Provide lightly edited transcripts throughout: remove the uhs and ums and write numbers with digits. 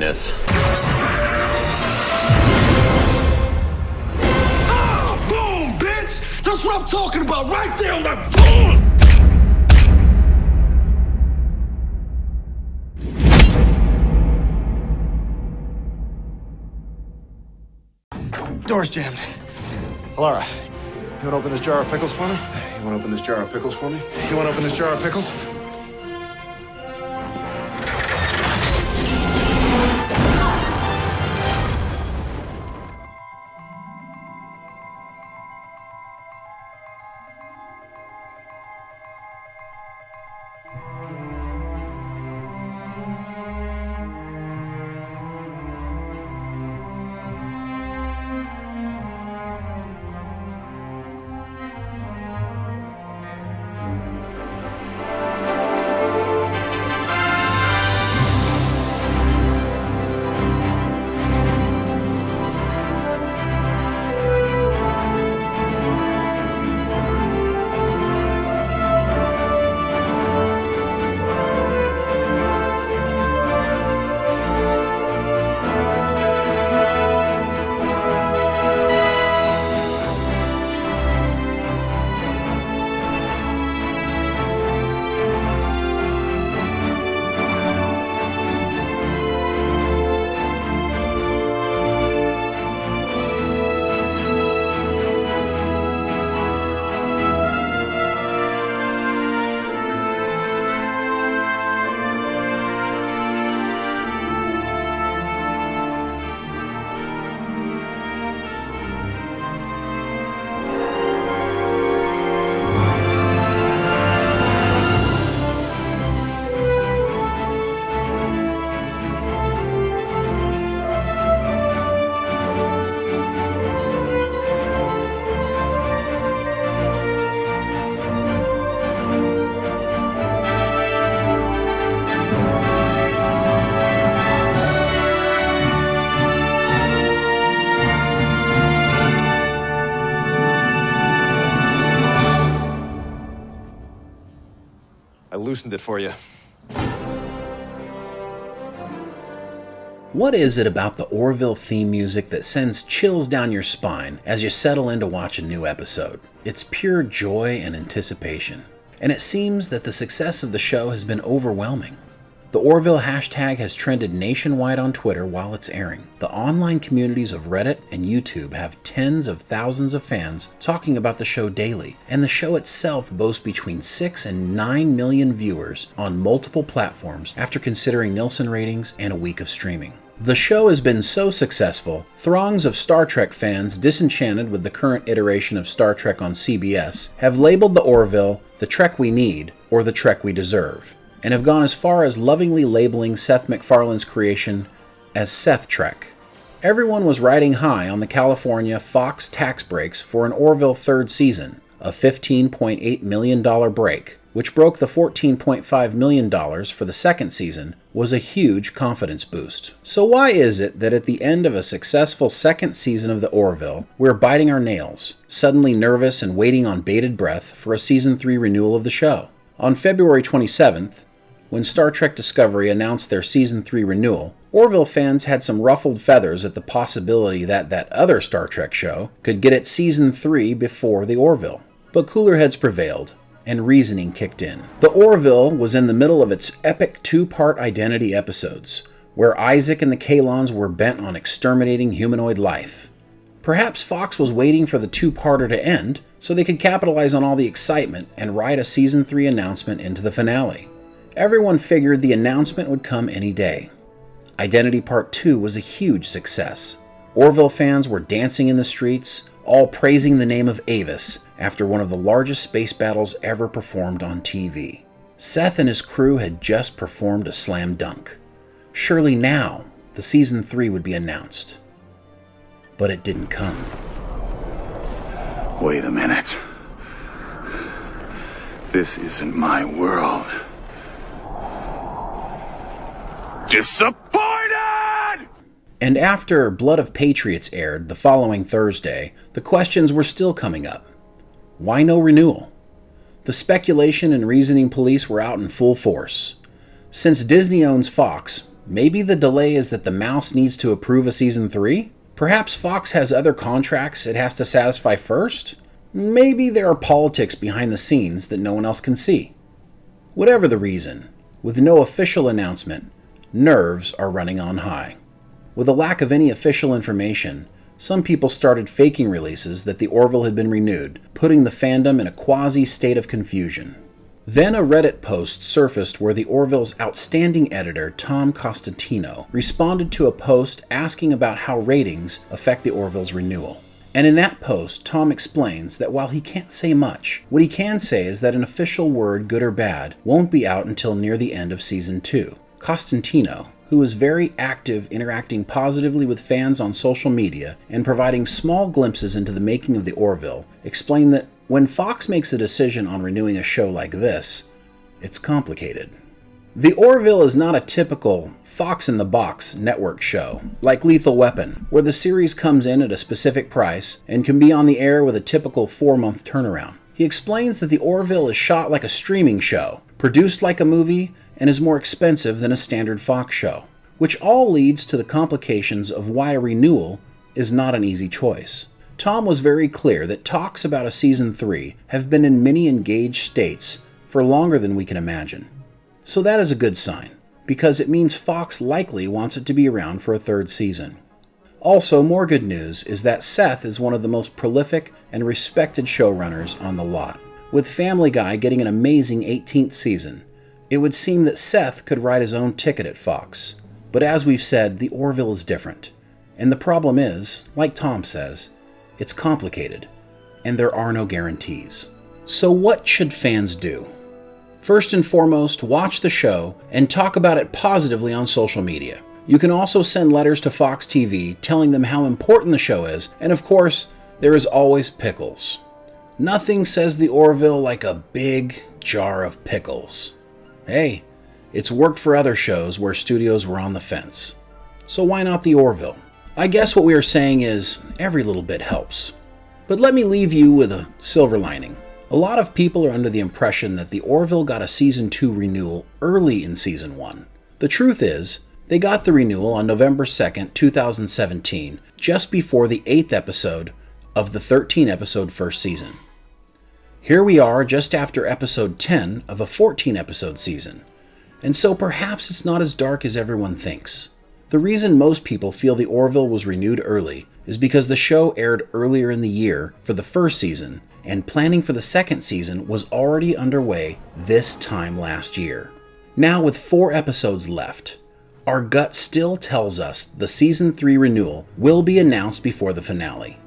this. Ah, boom, bitch! That's what I'm talking about, right there on that boom! Door's jammed. Laura, you wanna open this jar of pickles for me? You wanna open this jar of pickles for me? You wanna open this jar of pickles? I loosened it for you. What is it about the Orville theme music that sends chills down your spine as you settle in to watch a new episode? It's pure joy and anticipation. And it seems that the success of the show has been overwhelming. The Orville hashtag has trended nationwide on Twitter while it's airing. The online communities of Reddit and YouTube have tens of thousands of fans talking about the show daily, and the show itself boasts between 6 and 9 million viewers on multiple platforms after considering Nielsen ratings and a week of streaming. The show has been so successful, throngs of Star Trek fans disenchanted with the current iteration of Star Trek on CBS have labeled the Orville the Trek we need or the Trek we deserve, and have gone as far as lovingly labeling Seth MacFarlane's creation as Seth Trek. Everyone was riding high on the California Fox tax breaks for an Orville third season, a $15.8 million break, which broke the $14.5 million for the second season, was a huge confidence boost. So why is it that at the end of a successful second season of the Orville, we're biting our nails, suddenly nervous and waiting on bated breath for a season 3 renewal of the show? On February 27th, when Star Trek Discovery announced their Season 3 renewal, Orville fans had some ruffled feathers at the possibility that that other Star Trek show could get its Season 3 before the Orville. But cooler heads prevailed, and reasoning kicked in. The Orville was in the middle of its epic 2-part identity episodes, where Isaac and the Kalons were bent on exterminating humanoid life. Perhaps Fox was waiting for the 2-parter to end so they could capitalize on all the excitement and ride a Season 3 announcement into the finale. Everyone figured the announcement would come any day. Identity Part 2 was a huge success. Orville fans were dancing in the streets, all praising the name of Avis after one of the largest space battles ever performed on TV. Seth and his crew had just performed a slam dunk. Surely now, the Season 3 would be announced. But it didn't come. Wait a minute. This isn't my world. Disappointed! And after Blood of Patriots aired the following Thursday, the questions were still coming up. Why no renewal? The speculation and reasoning police were out in full force. Since Disney owns Fox, Maybe the delay is that the mouse needs to approve a season 3? Perhaps Fox has other contracts it has to satisfy first? Maybe there are politics behind the scenes that no one else can see. Whatever the reason, with no official announcement, nerves are running on high. With a lack of any official information, some people started faking releases that the Orville had been renewed, putting the fandom in a quasi-state of confusion. Then a Reddit post surfaced where the Orville's outstanding editor, Tom Costantino, responded to a post asking about how ratings affect the Orville's renewal. And in that post, Tom explains that while he can't say much, what he can say is that an official word, good or bad, won't be out until near the end of Season 2. Costantino, who is very active interacting positively with fans on social media and providing small glimpses into the making of the Orville, explained that when Fox makes a decision on renewing a show like this, it's complicated. The Orville is not a typical Fox-in-the-Box network show, like Lethal Weapon, where the series comes in at a specific price and can be on the air with a typical 4-month turnaround. He explains that the Orville is shot like a streaming show, produced like a movie, and is more expensive than a standard Fox show, which all leads to the complications of why a renewal is not an easy choice. Tom was very clear that talks about a Season 3 have been in many engaged states for longer than we can imagine. So that is a good sign, because it means Fox likely wants it to be around for a 3rd season. Also, more good news is that Seth is one of the most prolific and respected showrunners on the lot. With Family Guy getting an amazing 18th season, it would seem that Seth could write his own ticket at Fox. But as we've said, the Orville is different. And the problem is, like Tom says, it's complicated, and there are no guarantees. So what should fans do? First and foremost, watch the show and talk about it positively on social media. You can also send letters to Fox TV telling them how important the show is, and of course, there is always Pickles. Nothing says the Orville like a big jar of pickles. Hey, it's worked for other shows where studios were on the fence. So why not the Orville? I guess what we are saying is every little bit helps. But let me leave you with a silver lining. A lot of people are under the impression that the Orville got a Season 2 renewal early in Season 1. The truth is, they got the renewal on November 2nd, 2017, just before the 8th episode of the 13-episode first season. Here we are just after episode 10 of a 14-episode season, and so perhaps it's not as dark as everyone thinks. The reason most people feel the Orville was renewed early is because the show aired earlier in the year for the first season, and planning for the second season was already underway this time last year. Now with 4 episodes left, our gut still tells us the Season 3 renewal will be announced before the finale.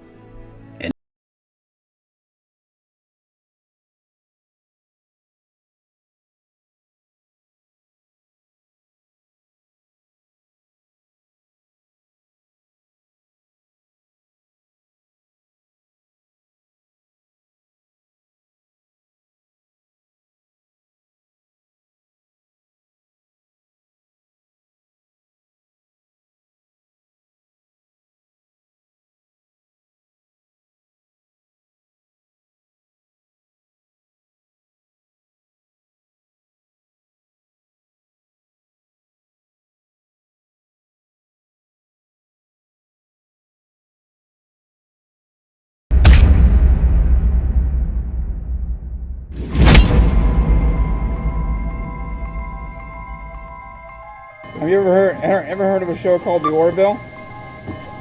Have you ever heard of a show called The Orville?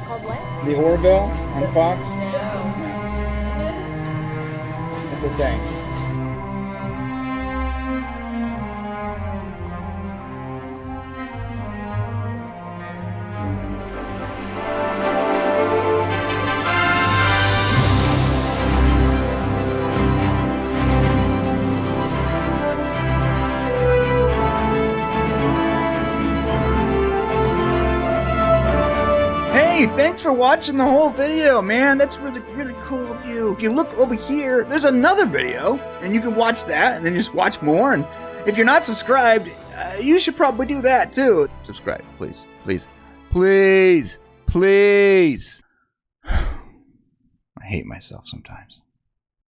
Called what? The Orville on Fox? No. It's a thing. Hey, thanks for watching the whole video, man. That's really cool of you. If you look over here, there's another video, and you can watch that, and then just watch more. And if you're not subscribed, you should probably do that too. Subscribe, please, please, please, please. I hate myself sometimes.